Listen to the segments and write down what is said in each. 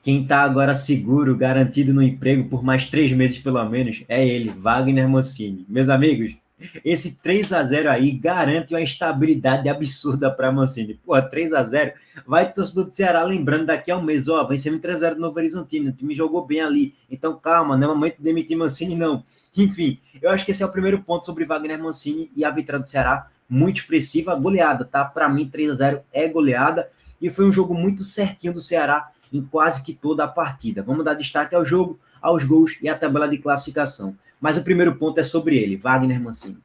Quem está agora seguro, garantido no emprego por mais 3 meses pelo menos, é ele, Wagner Mancini. Meus amigos, esse 3-0 aí garante uma estabilidade absurda para Mancini. Pô, 3-0, vai que o torcedor do Ceará lembrando daqui a um mês, ó, vencemos 3-0 no Novo Horizontino, o time jogou bem ali, então calma, não é momento de demitir Mancini não. Enfim, eu acho que esse é o primeiro ponto sobre Wagner Mancini e a vitória do Ceará, muito expressiva, goleada, tá? Para mim, 3-0 é goleada e foi um jogo muito certinho do Ceará em quase que toda a partida. Vamos dar destaque ao jogo, aos gols e à tabela de classificação. Mas o primeiro ponto é sobre ele, Wagner Mancini.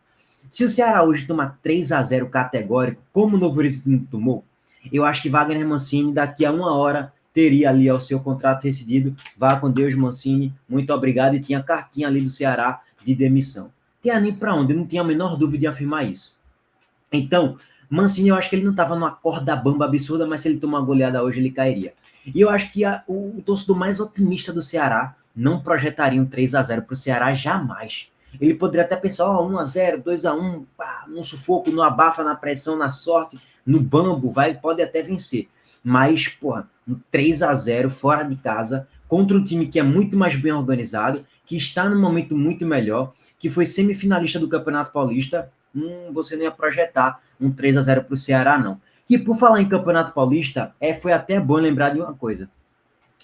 Se o Ceará hoje tomar 3-0 categórico, como o Novo Horizonte tomou, eu acho que Wagner Mancini daqui a uma hora teria ali o seu contrato rescindido. Vá com Deus, Mancini, muito obrigado, e tinha cartinha ali do Ceará de demissão. Tem nem para onde, eu não tinha a menor dúvida de afirmar isso. Então, Mancini, eu acho que ele não estava numa corda bamba absurda, mas se ele tomar uma goleada hoje, ele cairia. E eu acho que o torcedor mais otimista do Ceará não projetaria um 3-0 para o Ceará jamais. Ele poderia até pensar, 1-0, 2-1, no sufoco, no abafa, na pressão, na sorte, no bambo, pode até vencer. Mas, porra, um 3-0 fora de casa, contra um time que é muito mais bem organizado, que está num momento muito melhor, que foi semifinalista do Campeonato Paulista, você não ia projetar um 3-0 para o Ceará, não. E por falar em Campeonato Paulista, foi até bom lembrar de uma coisa.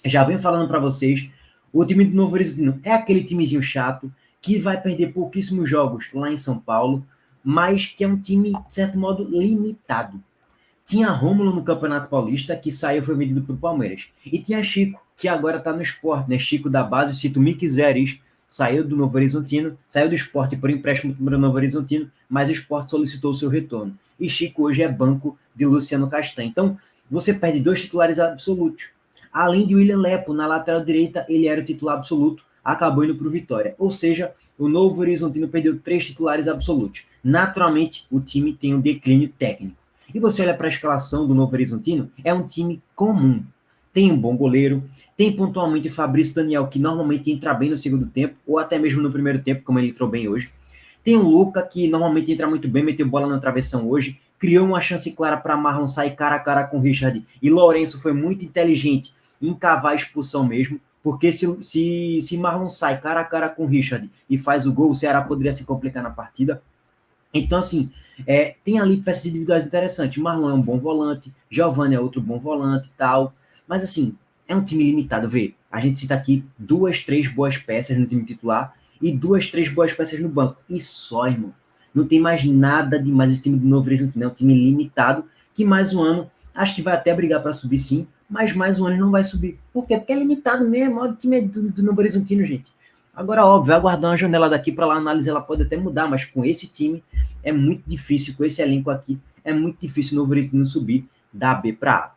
Já venho falando para vocês, o time do Novo Horizontino é aquele timezinho chato, que vai perder pouquíssimos jogos lá em São Paulo, mas que é um time, de certo modo, limitado. Tinha Rômulo no Campeonato Paulista, que saiu e foi vendido para o Palmeiras. E tinha Chico, que agora está no Sport, né? Chico da base, se tu me quiseres, saiu do Novo Horizontino, saiu do Sport por empréstimo para o Novo Horizontino, mas o Sport solicitou o seu retorno. E Chico hoje é banco de Luciano Castanho. Então, você perde 2 titulares absolutos. Além de William Lepo, na lateral direita, ele era o titular absoluto, acabou indo para o Vitória. Ou seja, o Novo Horizontino perdeu 3 titulares absolutos. Naturalmente, o time tem um declínio técnico. E você olha para a escalação do Novo Horizontino, é um time comum. Tem um bom goleiro, tem pontualmente Fabrício Daniel, que normalmente entra bem no segundo tempo, ou até mesmo no primeiro tempo, como ele entrou bem hoje. Tem o Luca, que normalmente entra muito bem, meteu bola na travessão hoje, criou uma chance clara para Marlon sair cara a cara com o Richard, e Lourenço foi muito inteligente em cavar a expulsão mesmo, porque se Marlon sai cara a cara com o Richard e faz o gol, o Ceará poderia se complicar na partida. Então, assim, tem ali peças individuais interessantes. Marlon é um bom volante, Giovani é outro bom volante e tal. Mas, assim, é um time limitado. Vê, a gente cita aqui 2, 3 boas peças no time titular e 2, 3 boas peças no banco. E só, irmão. Não tem mais nada demais esse time do Novo Horizontino. É um time limitado que mais um ano, acho que vai até brigar para subir sim, mas mais um ano não vai subir. Por quê? Porque é limitado mesmo. Olha o time do Novo Horizontino, gente. Agora, óbvio, aguardar uma janela daqui para lá, a análise ela pode até mudar, mas com esse time é muito difícil, com esse elenco aqui, é muito difícil o Novo Horizontino subir da B para A.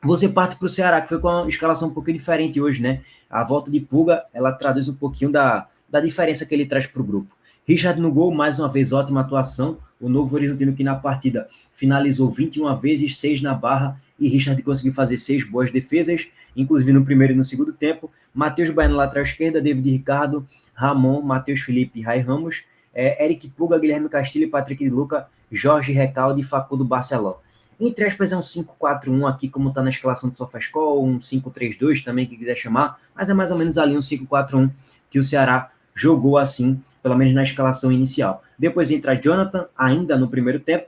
Você parte para o Ceará, que foi com uma escalação um pouquinho diferente hoje, né? A volta de Puga, ela traduz um pouquinho da diferença que ele traz para o grupo. Richard no gol, mais uma vez, ótima atuação. O Novo Horizontino que na partida finalizou 21 vezes, 6 na barra, e Richard conseguiu fazer 6 boas defesas, inclusive no primeiro e no segundo tempo. Matheus Baiano, lateral esquerda, David Ricardo, Ramon, Matheus Felipe e Rai Ramos, Eric Puga, Guilherme Castilho, Patrick de Luca, Jorge Recalde e Facundo Barceló. Entre aspas, é um 5-4-1 aqui, como está na escalação do SofaScore, um 5-3-2 também, que quiser chamar, mas é mais ou menos ali um 5-4-1 que o Ceará jogou assim, pelo menos na escalação inicial. Depois entra Jonathan, ainda no primeiro tempo,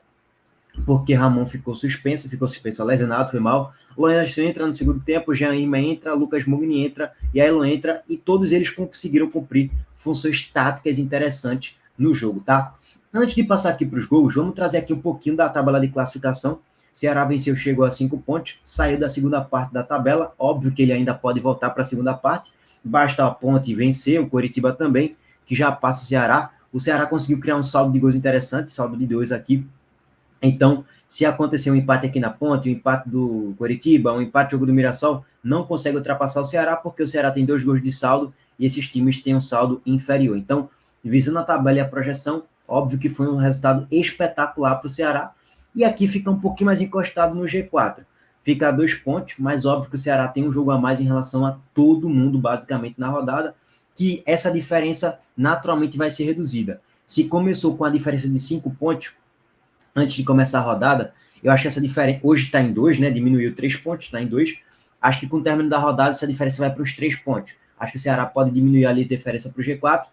porque Ramon ficou suspenso, lesionado, foi mal. Lourenço entra no segundo tempo, Jean Irma entra, Lucas Mugni entra, e Ailon entra, e todos eles conseguiram cumprir funções táticas interessantes no jogo, tá? Antes de passar aqui para os gols, vamos trazer aqui um pouquinho da tabela de classificação. Ceará venceu, chegou a 5 pontos, saiu da segunda parte da tabela, óbvio que ele ainda pode voltar para a segunda parte, basta a Ponte vencer, o Coritiba também, que já passa o Ceará. O Ceará conseguiu criar um saldo de gols interessante, saldo de 2 aqui. Então, se acontecer um empate aqui na Ponte, um empate do Coritiba, um empate do jogo do Mirassol, não consegue ultrapassar o Ceará, porque o Ceará tem 2 gols de saldo e esses times têm um saldo inferior. Então, visando a tabela e a projeção, óbvio que foi um resultado espetacular para o Ceará, e aqui fica um pouquinho mais encostado no G4. Fica a 2 pontos, mas óbvio que o Ceará tem um jogo a mais em relação a todo mundo, basicamente, na rodada, que essa diferença naturalmente vai ser reduzida. Se começou com a diferença de 5 pontos, antes de começar a rodada, eu acho que essa diferença, hoje está em 2, né, diminuiu 3 pontos, está em 2, Acho que com o término da rodada essa diferença vai para os 3 pontos. Acho que o Ceará pode diminuir ali a diferença para o G4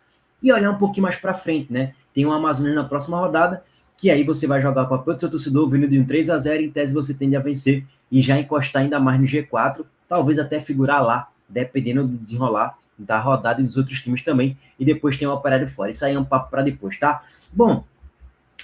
e olhar um pouquinho mais para frente, né? Tem o Amazonas na próxima rodada, que aí você vai jogar com a apoio do seu torcedor, vindo de um 3-0, em tese você tende a vencer e já encostar ainda mais no G4, talvez até figurar lá, dependendo do desenrolar da rodada e dos outros times também, e depois tem o Operário fora. Isso aí é um papo para depois, tá? Bom,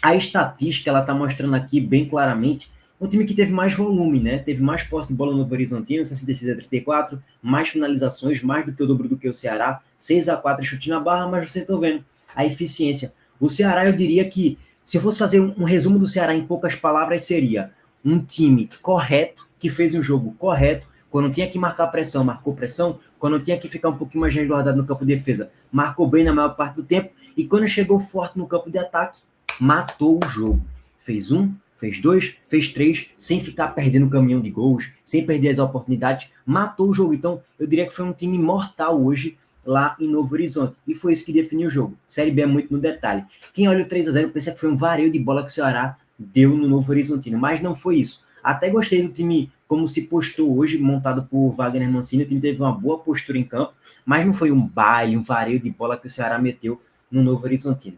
a estatística, ela tá mostrando aqui bem claramente um time que teve mais volume, né? Teve mais posse de bola no Novo Horizontino, 66-34, mais finalizações, mais do que o dobro do que o Ceará, 6-4 chute na barra, mas você tá vendo a eficiência. O Ceará, eu diria que, se eu fosse fazer um resumo do Ceará em poucas palavras, seria um time correto, que fez um jogo correto, quando tinha que marcar pressão, marcou pressão, quando tinha que ficar um pouquinho mais resguardado no campo de defesa, marcou bem na maior parte do tempo, e quando chegou forte no campo de ataque, matou o jogo. Fez 1, fez 2, fez 3, sem ficar perdendo o caminhão de gols, sem perder as oportunidades, matou o jogo. Então, eu diria que foi um time mortal hoje lá em Novo Horizonte. E foi isso que definiu o jogo. Série B é muito no detalhe. Quem olha o 3-0 pensa que foi um vareio de bola que o Ceará deu no Novo Horizontino, mas não foi isso. Até gostei do time como se postou hoje, montado por Wagner Mancini. O time teve uma boa postura em campo, mas não foi um baile, um vareio de bola que o Ceará meteu no Novo Horizontino.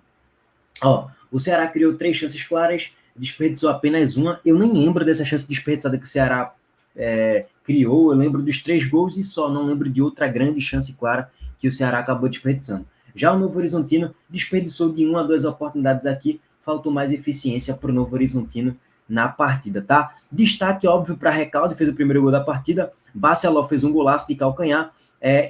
Ó, o Ceará criou 3 chances claras, desperdiçou apenas uma. Eu nem lembro dessa chance desperdiçada que o Ceará criou. Eu lembro dos 3 gols e só, não lembro de outra grande chance clara que o Ceará acabou desperdiçando. Já o Novo Horizontino desperdiçou de 1 a 2 oportunidades aqui, faltou mais eficiência para o Novo Horizontino na partida, tá? Destaque óbvio para Recalde, fez o primeiro gol da partida, Barceló fez um golaço de calcanhar,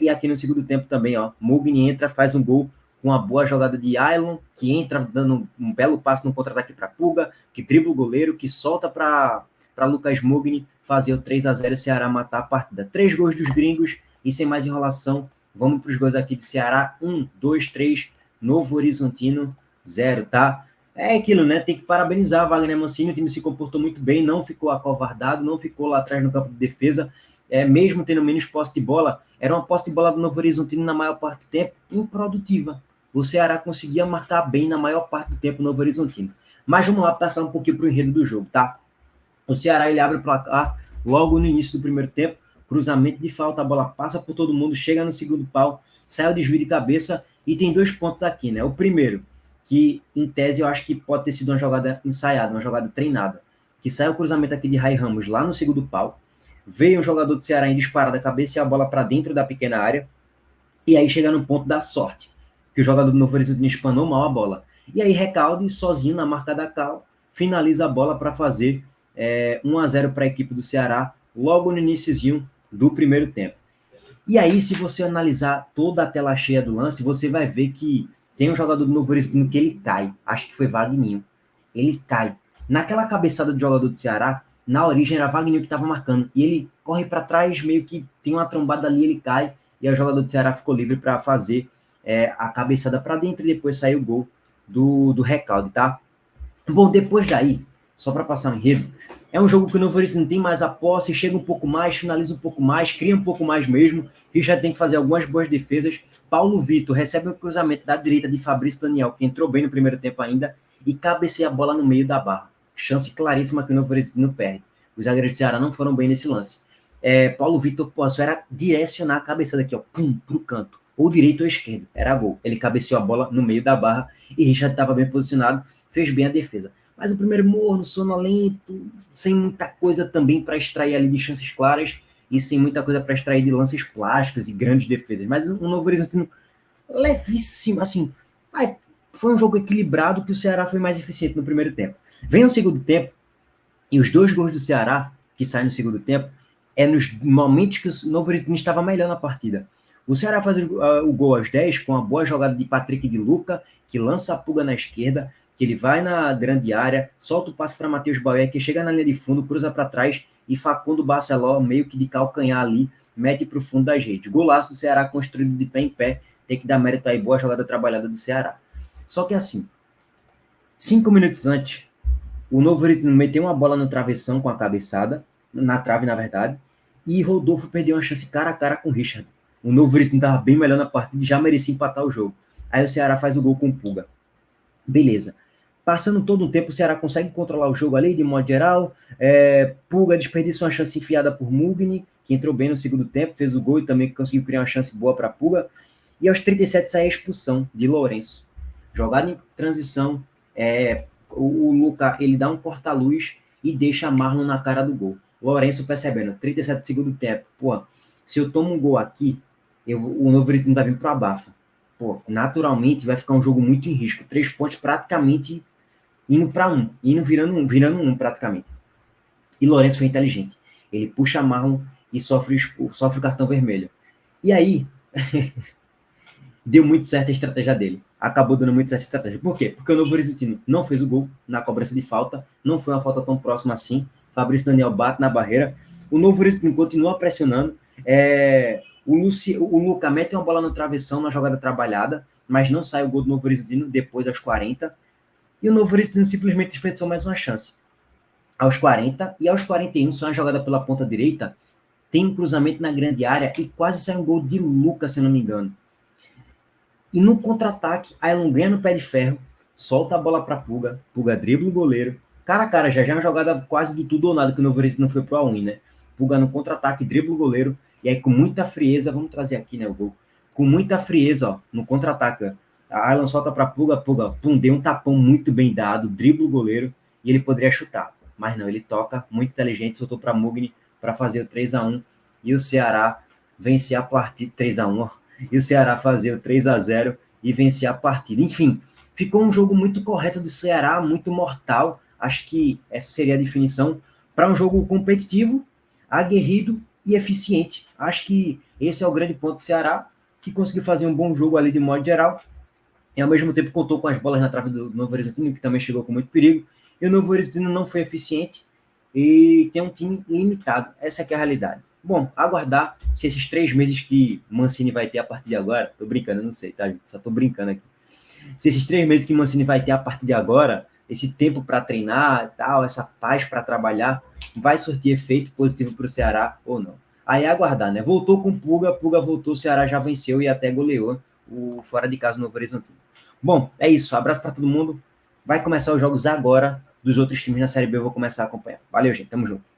e aqui no segundo tempo também, ó, Mugni entra, faz um gol com uma boa jogada de Ailon, que entra dando um belo passe no contra-ataque para Puga, que dribla o goleiro, que solta para Lucas Mugni fazer o 3-0 e o Ceará matar a partida. 3 gols dos gringos, e sem mais enrolação, vamos para os gols aqui de Ceará. 1, 2, 3, Novo Horizontino, 0, tá? É aquilo, né? Tem que parabenizar a Wagner Mancini, o time se comportou muito bem, não ficou acovardado, não ficou lá atrás no campo de defesa, mesmo tendo menos posse de bola, era uma posse de bola do Novo Horizontino na maior parte do tempo improdutiva. O Ceará conseguia marcar bem na maior parte do tempo no Novo Horizontino. Mas vamos lá passar um pouquinho para o enredo do jogo, tá? O Ceará, ele abre o placar logo no início do primeiro tempo, cruzamento de falta, a bola passa por todo mundo, chega no segundo pau, sai o desvio de cabeça e tem 2 pontos aqui, né? O primeiro, que em tese eu acho que pode ter sido uma jogada ensaiada, uma jogada treinada, que sai o cruzamento aqui de Rai Ramos lá no segundo pau, veio um jogador do Ceará em disparada, cabeceia a bola para dentro da pequena área, e aí chega no ponto da sorte, que o jogador do Novo Horizontino espanou mal a bola. E aí Recalde, sozinho na marca da Cal, finaliza a bola para fazer 1-0 para a equipe do Ceará, logo no iniciozinho do primeiro tempo. E aí, se você analisar toda a tela cheia do lance, você vai ver que tem um jogador do Novo Horizontino que ele cai. Acho que foi Wagninho. Ele cai. Naquela cabeçada do jogador do Ceará, na origem era Wagninho que estava marcando. E ele corre para trás, meio que tem uma trombada ali, ele cai. E aí o jogador do Ceará ficou livre para fazer a cabeçada para dentro e depois saiu o gol do Recalde, tá? Bom, depois daí, só para passar um enredo, é um jogo que o Novo Horizontino tem mais a posse, chega um pouco mais, finaliza um pouco mais, cria um pouco mais mesmo, Richard tem que fazer algumas boas defesas, Paulo Vitor recebe um cruzamento da direita de Fabrício Daniel, que entrou bem no primeiro tempo ainda, e cabeceia a bola no meio da barra. Chance claríssima que o Novo Horizontino perde. Os zagueiros do Ceará não foram bem nesse lance. Paulo Vitor, só era direcionar a cabeçada aqui, ó, pum, pro canto, ou direito ou esquerdo, era gol. Ele cabeceou a bola no meio da barra, e Richard estava bem posicionado, fez bem a defesa. Mas o primeiro morno, sonolento, sem muita coisa também para extrair ali de chances claras e sem muita coisa para extrair de lances plásticos e grandes defesas. Mas um Novo Horizontino levíssimo, assim, foi um jogo equilibrado que o Ceará foi mais eficiente no primeiro tempo. Vem o segundo tempo e os 2 gols do Ceará, que saem no segundo tempo, nos momentos que o Novo Horizontino estava melhor na partida. O Ceará faz o gol aos 10 com a boa jogada de Patrick de Luca, que lança a Puga na esquerda, que ele vai na grande área, solta o passe para Matheus Bauer, que chega na linha de fundo, cruza para trás e Facundo Barceló, meio que de calcanhar ali, mete para o fundo da rede. Golaço do Ceará construído de pé em pé, tem que dar mérito aí, boa jogada trabalhada do Ceará. Só que assim, 5 minutos antes, o Novo Horizontino meteu uma bola no travessão com a cabeçada, na trave na verdade, e Rodolfo perdeu uma chance cara a cara com o Richard. O Novo Horizontino estava bem melhor na partida e já merecia empatar o jogo. Aí o Ceará faz o gol com o Puga. Beleza. Passando todo o tempo, o Ceará consegue controlar o jogo ali, de modo geral. Puga desperdiça uma chance enfiada por Mugni, que entrou bem no segundo tempo, fez o gol e também conseguiu criar uma chance boa para Puga. E aos 37 sai a expulsão de Lourenço. Jogada em transição, o Luca, ele dá um corta-luz e deixa Marlon na cara do gol. Lourenço percebendo, 37 segundo tempo, pô, se eu tomo um gol aqui, o Novo Horizontino vai vir pro abafa. Pô, naturalmente vai ficar um jogo muito em risco. 3 pontos praticamente indo para 1, virando um praticamente. E Lourenço foi inteligente. Ele puxa Marlon e sofre o cartão vermelho. E aí, deu muito certo a estratégia dele. Acabou dando muito certo a estratégia. Por quê? Porque o Novo Horizontino não fez o gol na cobrança de falta, não foi uma falta tão próxima assim. Fabrício Daniel bate na barreira. O Novo Horizontino continua pressionando. O Luca mete uma bola no travessão na jogada trabalhada, mas não sai o gol do Novo Horizontino depois aos 40. E o Novo Horizontino simplesmente desperdiçou mais uma chance. Aos 40 e aos 41, só uma jogada pela ponta direita, tem um cruzamento na grande área e quase sai um gol de Luca, se não me engano. E no contra-ataque, Ailon ganha no pé de ferro, solta a bola para Puga, Puga dribla o goleiro. Cara a cara, já é uma jogada quase do tudo ou nada que o Novo Horizontino não foi pro all-in, né? Puga no contra-ataque, dribla o goleiro, e aí com muita frieza, vamos trazer aqui, né, o gol. Com muita frieza, ó, no contra-ataque, a Ailon solta para Puga, pum, deu um tapão muito bem dado, dribla o goleiro, e ele poderia chutar. Mas não, ele toca, muito inteligente, soltou para Mugni para fazer o 3-1, e o Ceará vencer a partida 3-1, ó. E o Ceará fazer o 3-0 e vencer a partida. Enfim, ficou um jogo muito correto do Ceará, muito mortal. Acho que essa seria a definição para um jogo competitivo, aguerrido e eficiente. Acho que esse é o grande ponto do Ceará, que conseguiu fazer um bom jogo ali de modo geral, e ao mesmo tempo contou com as bolas na trave do Novo Horizontino, que também chegou com muito perigo, e o Novo Horizontino não foi eficiente e tem um time limitado. Essa é a realidade. Bom, aguardar se esses 3 meses que Mancini vai ter a partir de agora, tô brincando, eu não sei, tá, gente? Só tô brincando aqui. Se esses 3 meses que Mancini vai ter a partir de agora, esse tempo para treinar e tal, essa paz para trabalhar, vai surtir efeito positivo para o Ceará ou não. Aí é aguardar, né? Voltou com Puga voltou, o Ceará já venceu e até goleou o fora de casa no Novo Horizontino. Bom, é isso, abraço para todo mundo. Vai começar os jogos agora dos outros times na Série B, eu vou começar a acompanhar. Valeu, gente, tamo junto.